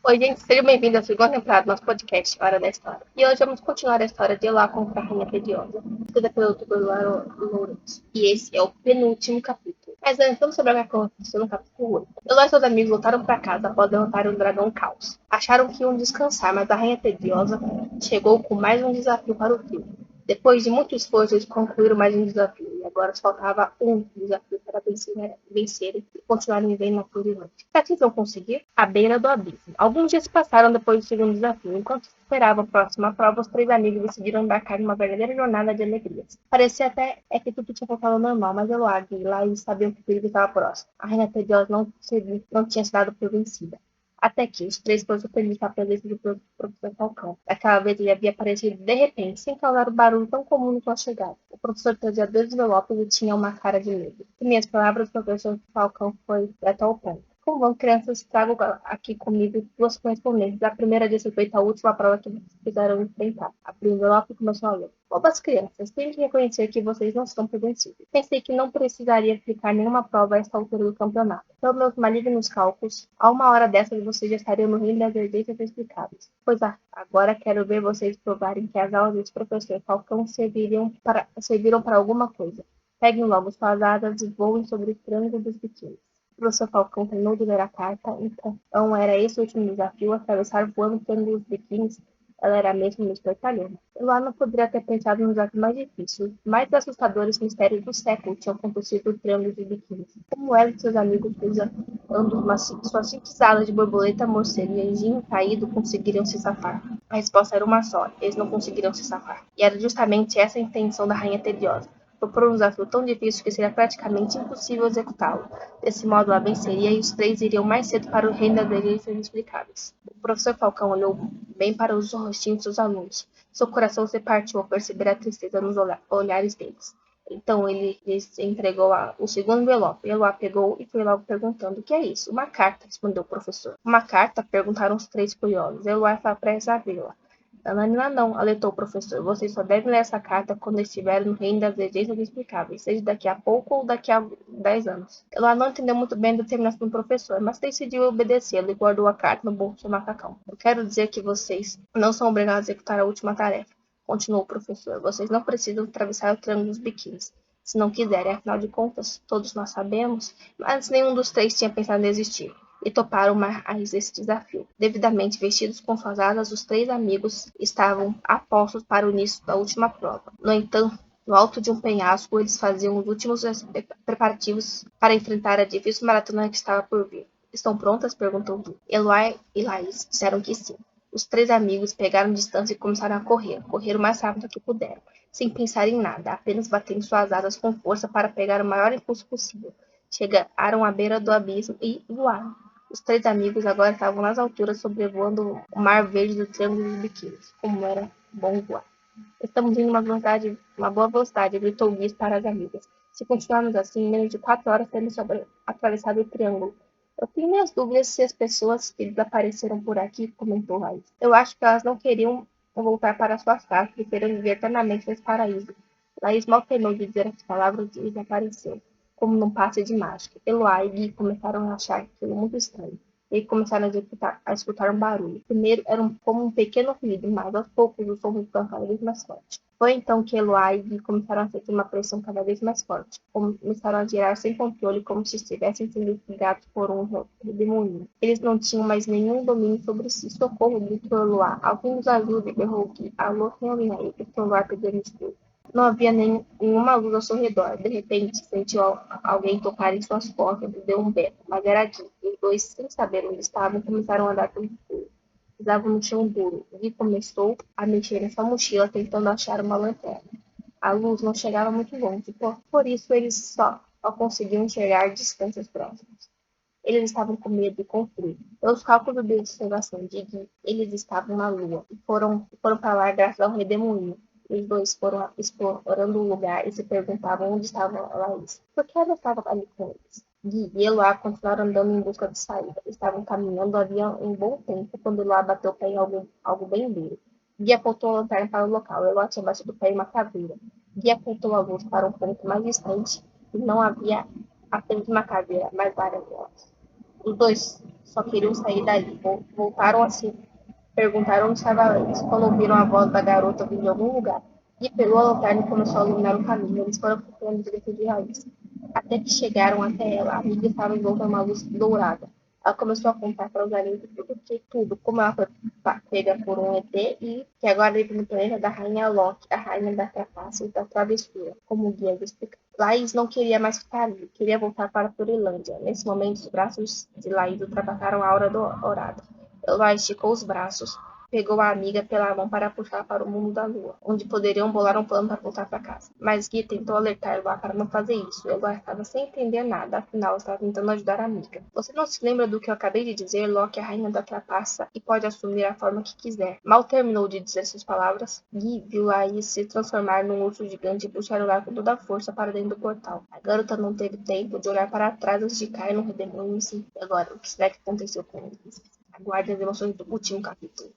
Oi, gente, seja bem-vindo ao segundo temporada do nosso podcast Hora da História. E hoje vamos continuar a história de Eloá contra a Rainha Tediosa, escrita pelo autor Lourenço. E esse é o penúltimo capítulo. Mas antes, vamos saber o que aconteceu no capítulo 8. Eloá e seus amigos voltaram para casa após derrotar o dragão Caos. Acharam que iam descansar, mas a Rainha Tediosa chegou com mais um desafio para o trio. Depois de muito esforço, eles concluíram mais um desafio, e agora só faltava um desafio para vencerem e continuarem vivendo na Turilândia. Será que eles vão conseguir? À beira do abismo. Alguns dias se passaram depois do segundo desafio. Enquanto esperavam a próxima prova, os três amigos decidiram embarcar em uma verdadeira jornada de alegrias. Parecia até que tudo tinha voltado ao normal, mas Eloá e Laís sabiam que o perigo estava próximo. A Rainha Tediosa não tinha se dado por vencida. Até que os três foram surpreendidos com a presença do professor Falcão. Daquela vez ele havia aparecido de repente, sem causar o barulho tão comum na sua chegada. O professor trazia dois envelopes e tinha uma cara de medo. Em minhas palavras, o professor Falcão foi direto ao ponto. Como vão, crianças, trago aqui comigo duas correspondências. A primeira diz respeito à última prova que vocês fizeram enfrentar. Abriu o envelope e começou a ler. Bobas crianças, tenho que reconhecer que vocês não estão prevencidos. Pensei que não precisaria aplicar nenhuma prova a esta altura do campeonato. Pelos meus malignos cálculos, a uma hora dessas vocês já estariam no reino das evidências explicáveis. Pois agora quero ver vocês provarem que as aulas desse professor Falcão serviram para alguma coisa. Peguem logo suas asas e voem sobre o triângulo dos biquínis. O professor Falcão terminou de ler a carta, então era esse o último desafio, atravessar voando o triângulo dos biquínis. Ela era mesmo uma espertalhona. Eloá não poderia ter pensado no desafio mais difícil. Os mais assustadores mistérios do século tinham acontecido no triângulo de biquínis. Como ela e seus amigos, usando suas simples alas de borboleta, morcego e anjinho caído, conseguiriam se safar. A resposta era uma só: eles não conseguiriam se safar. E era justamente essa a intenção da Rainha Tediosa. Propor um desafio tão difícil que seria praticamente impossível executá-lo. Desse modo, ela venceria e os três iriam mais cedo para o reino das delícias inexplicáveis. O professor Falcão olhou bem para os rostinhos dos alunos. Seu coração se partiu ao perceber a tristeza nos olhares deles. Então ele lhes entregou o segundo envelope. Eloá pegou e foi logo perguntando: o que é isso? Uma carta, respondeu o professor. Uma carta? Perguntaram os três curiosos. Eloá estava prestes a vê-la. Nananina não, alertou o professor. Vocês só devem ler essa carta quando estiverem no reino das legendas inexplicáveis, seja daqui a pouco ou daqui a 10 anos. Ela não entendeu muito bem a determinação do professor, mas decidiu obedecê-lo e guardou a carta no bolso do macacão. Eu quero dizer que vocês não são obrigados a executar a última tarefa, continuou o professor. Vocês não precisam atravessar o triângulo dos biquínis. Se não quiserem, afinal de contas, todos nós sabemos, mas nenhum dos três tinha pensado em desistir e toparam mais esse desafio. Devidamente vestidos com suas asas, os três amigos estavam a postos para o início da última prova. No entanto, no alto de um penhasco, eles faziam os últimos preparativos para enfrentar a difícil maratona que estava por vir. Estão prontas? Perguntou Gui. Eloy e Laís disseram que sim. Os três amigos pegaram distância e começaram a correr. Correram o mais rápido que puderam, sem pensar em nada, apenas batendo suas asas com força para pegar o maior impulso possível. Chegaram à beira do abismo e voaram. Os três amigos agora estavam nas alturas, sobrevoando o mar verde do Triângulo dos Biquínis. Como era bom voar. Estamos indo uma boa velocidade, gritou Guiz para as amigas. Se continuarmos assim, em menos de 4 horas teremos atravessado o triângulo. Eu tenho minhas dúvidas se as pessoas que desapareceram por aqui, comentou Raiz. Eu acho que elas não queriam voltar para suas casas, preferiam viver eternamente nesse paraíso. Laís mal terminou de dizer as palavras e desapareceu, como num passe de mágica. Eloá e Gui começaram a achar aquilo muito estranho. E começaram a escutar um barulho. Primeiro era como um pequeno ruído, mas aos poucos o som ficou cada vez mais forte. Foi então que Eloá e Gui começaram a sentir uma pressão cada vez mais forte. Começaram a girar sem controle, como se estivessem sendo instigados por um redemoinho. Eles não tinham mais nenhum domínio sobre si. Socorro, gritou Eloá. Alguém nos ajude, berrou Gui. Alô, tem alguém aí? Gritou Eloá pedindo escuro. Não havia nenhuma luz ao seu redor. De repente, sentiu alguém tocar em suas costas e deu um berro. Mas era Gui. Os dois, sem saber onde estavam, começaram a andar pelo escuro. Pisavam no chão duro. Gui começou a mexer em sua mochila, tentando achar uma lanterna. A luz não chegava muito longe, por isso eles só conseguiam enxergar distâncias próximas. Eles estavam com medo e com frio. Pelos cálculos de observação de Gui, eles estavam na lua e foram para lá graças ao redemoinho. Os dois foram explorando o lugar e se perguntavam onde estava Laís. Por que ela estava ali com eles? Gui e Eloá continuaram andando em busca de saída. Estavam caminhando havia um bom tempo quando Eloá bateu o pé em algo bem duro. Gui apontou a lanterna para o local. Eloá tinha batido o pé em uma caveira. Gui apontou a luz para um ponto mais distante e não havia apenas uma caveira, mas várias delas. Os dois só queriam sair dali. Voltaram assim. Perguntaram onde estava Alex. Quando ouviram a voz da garota vindo de algum lugar. E pegou a lanterna e começou a iluminar o caminho. Eles foram ficando direito de raiz. Até que chegaram até ela. A amiga estava envolta em uma luz dourada. Ela começou a contar para os aliens tudo, como ela foi pega por um ET e que agora vive no planeta da Rainha Loki, a rainha da trapaça e da travessura, como o guia explica. Laís não queria mais ficar ali, queria voltar para a Purilândia. Nesse momento, os braços de Laís ultrapassaram a aura dourada. Laís esticou os braços, pegou a amiga pela mão para puxar para o mundo da lua, onde poderiam bolar um plano para voltar para casa. Mas Gui tentou alertar Eloá para não fazer isso. Eloá estava sem entender nada, afinal estava tentando ajudar a amiga. Você não se lembra do que eu acabei de dizer? Loki é a rainha da trapaça e pode assumir a forma que quiser. Mal terminou de dizer essas palavras, Gui viu Laís se transformar num urso gigante e puxar o ar com toda a força para dentro do portal. A garota não teve tempo de olhar para trás antes de cair no redemoinho. E agora, o que será que aconteceu com eles? Aguarde as emoções do último capítulo.